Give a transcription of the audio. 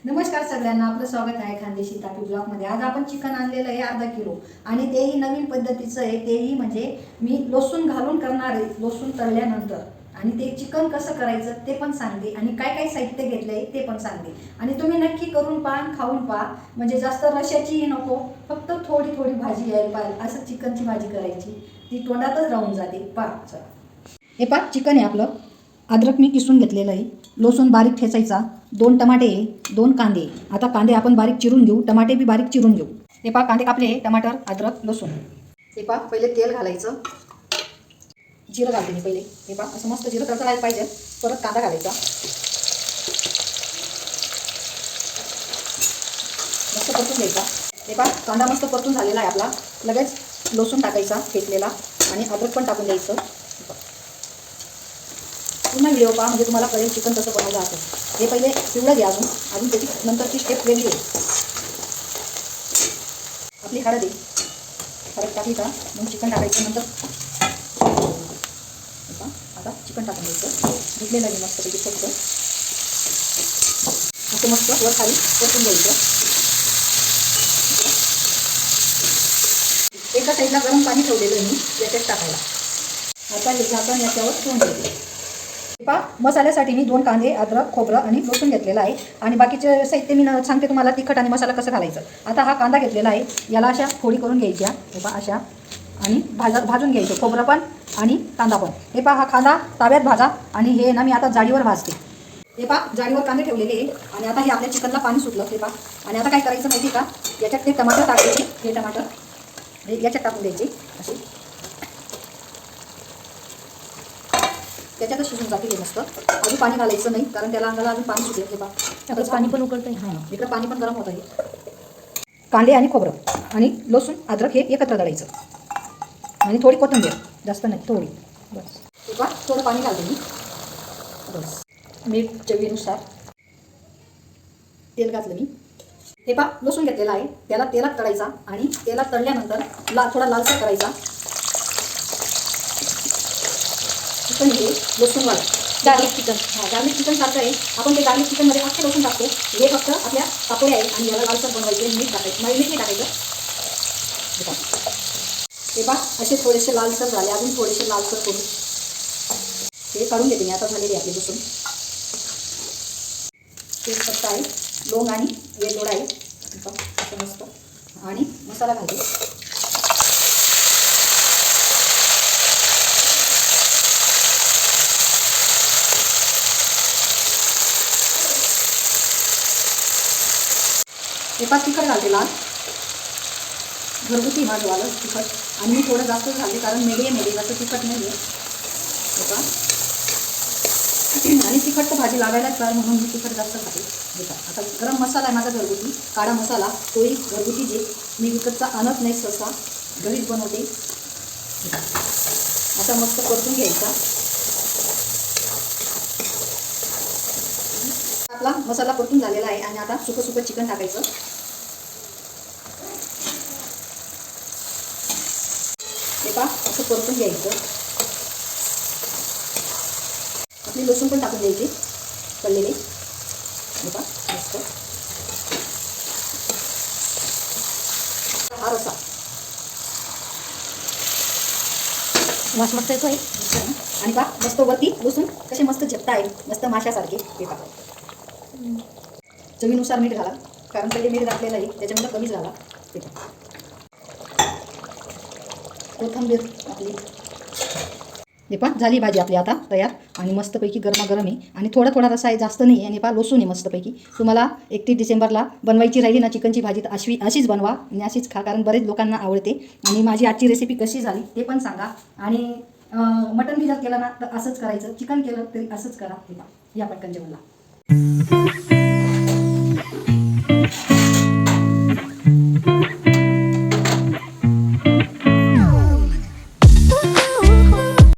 नमस्कार सगळ्यांना, आपलं स्वागत आहे खानदेशी तापी ब्लॉगमध्ये। आज आपण चिकन आणलेलं आहे अर्धा किलो आणि तेही नवीन पद्धतीचं आहे। तेही म्हणजे मी लसूण घालून करणार आहे, लसूण तळल्यानंतर। आणि ते चिकन कसं करायचं ते पण सांगते आणि काय काय साहित्य घेतलंय ते पण सांगते। आणि तुम्ही नक्की करून पहा, खाऊन पहा, म्हणजे जास्त रशाचीही नको, फक्त थोडी थोडी भाजी यायला पाहिजे असं चिकनची भाजी करायची, ती तोंडातच राहून जाते। पहा चला, हे पहा चिकन आहे आपलं। अद्रक मी किसून घेतलेलं आहे, लसूण बारीक ठेचायचा, 2 टमाटे, 2 कांदे। आता कांदे आपण बारीक चिरून घेऊ, टमाटे बी बारीक चिरून घेऊ। हे पहा कांदे कापले, टमाटर, अद्रक, लसूण। हे पहा पहिले तेल घालायचं, जिरं घालते मी पहिले। हे पहा असं मस्त जिरं तळायला पाहिजे, परत कांदा घालायचा, मस्त परतून घ्यायचा। हे पहा कांदा मस्त परतून झालेला आहे आपला, लगेच लसूण टाकायचा फेटलेला आणि अद्रक पण टाकून द्यायचं। पुन्हा व्हिडिओ पहा म्हणजे तुम्हाला कळेल चिकन कसं बनवलं असेल। हे पहिले पिवळं घ्या, अजून त्याची नंतरची स्टेप वेगळी आहे। आपली हळद आहे, हळद टाकली का मग चिकन टाकायचं नंतर। आता चिकन टाकून द्यायचं, धुतलेलं आहे मस्तपैकी फक्त असं मस्त वर खाली परतून द्यायचं। एका साईडला गरम पाणी ठेवलेलं आहे मी, याच्यात टाकायला। आता हे झाकण याच्यावर ठेवून द्यायचं। पहा मसाल्यासाठी मी 2 कांदे, अद्रक, खोबरं आणि लसूण घेतलेला आहे आणि बाकीचे साहित्य मी सांगते तुम्हाला, तिखट आणि मसाला कसं घालायचं। आता हा कांदा घेतलेला आहे, याला अशा फोडी करून घ्यायच्या, हे पहा अशा, आणि भाजून घ्यायचं खोबरं पण आणि कांदा पण। हे पहा हा कांदा ताव्यात भाजा आणि हे ना मी आता जाळीवर भाजते। हे पहा जाळीवर कांदे ठेवलेले आहे आणि आता हे आपल्या चिकनला पाणी सुटलं। हे पहा आणि आता काय करायचं माहिती का, याच्यात ते टमाटर टाकायचे, हे टमाटर याच्यात टाकून द्यायचे असे, त्याच्यातच शिजून जातील हे मस्त। अजून पाणी घालायचं नाही कारण त्याला अंगाला अजून पाणी सुटेल। हे पहा त्यातच पाणी पण उकळतं आहे, हां इकडं पाणी पण गरम होत आहे। कांदे आणि खोबरं आणि लसूण अद्रक हे एकत्र दळायचं आणि थोडी कोथिंबीर, जास्त नाही थोडी, बस। हे पहा थोडं पाणी घालते मी, बस। मीठ चवीनुसार, तेल घातलं मी। हे पहा लसूण घेतलेला आहे, त्याला तेलात तळायचा आणि तेलात तळल्यानंतर थोडा लालसर करायचा। चिकन हे लसूणवाला गार्लिक चिकन, हां गार्लिक चिकन सारखं आहे। आपण ते गार्लिक चिकनमध्ये अख्खे लसूण टाकतो, हे फक्त आपल्या पापड्या आहे आणि याला लालसर बनवायचे। मीठ टाकायचं, मीठ नाही टाकायचं। हे पहा असे थोडेसे लालसर झाले, अजून थोडेसे लालसर करून हे काढून घेते मी। आता झालेली आपली लसूण, तेजपत्ता आहे, लवंग आणि वेलदोडा आहे, असं मस्त, आणि मसाला घालते। हे पहा तिखट घालते, लाल घरगुती माझंवालं तिखट, आणि मी थोडं जास्त घालते कारण मीडियम आहे, जास्त तिखट नाही आहे। हे पहा आणि तिखट तर भाजी लागायलाच पाहिजे म्हणून मी तिखट जास्त घालते। हे पहा आता गरम मसाला आहे माझा घरगुती, काळा मसाला, तोही घरगुती जे मी विकतचा आणत नाही, सहसा घरीच बनवते। आता मस्त परतून घ्यायचा। आपला मसाला परतून झालेला आहे आणि आता सुकं सुकं चिकन टाकायचं। हे पहा असं परतून घ्यायचं। आपली लसूण पण टाकून द्यायची तळलेले, हे पहा मस्त। हा रसा वास मस्त येतोय आणि पहा मस्त वरती लसूण कसे मस्त झपता आहे, मस्त माशासारखे। हे पहा चवीनुसार मीठ घाला कारण पहिले मीठ घातलेलं आहे, त्याच्यामुळे कमीच घाला। हे पहा कोथिंबीर आपली, हे पहा झाली भाजी आपली आता तयार आणि मस्तपैकी गरमागरम आहे आणि थोडा थोडा रसा आहे, जास्त नाही आहे। आणि पहा लसूण आहे मस्तपैकी। तुम्हाला 31 डिसेंबरला बनवायची राहिली ना चिकनची भाजी तर अशीच बनवा आणि अशीच खा, कारण बरेच लोकांना आवडते। आणि माझी आजची रेसिपी कशी झाली ते पण सांगा। आणि मटन बी जर केलं ना तर असंच करायचं, चिकन केलं तरी असंच करा। हे पहा या पटकन जेवणला।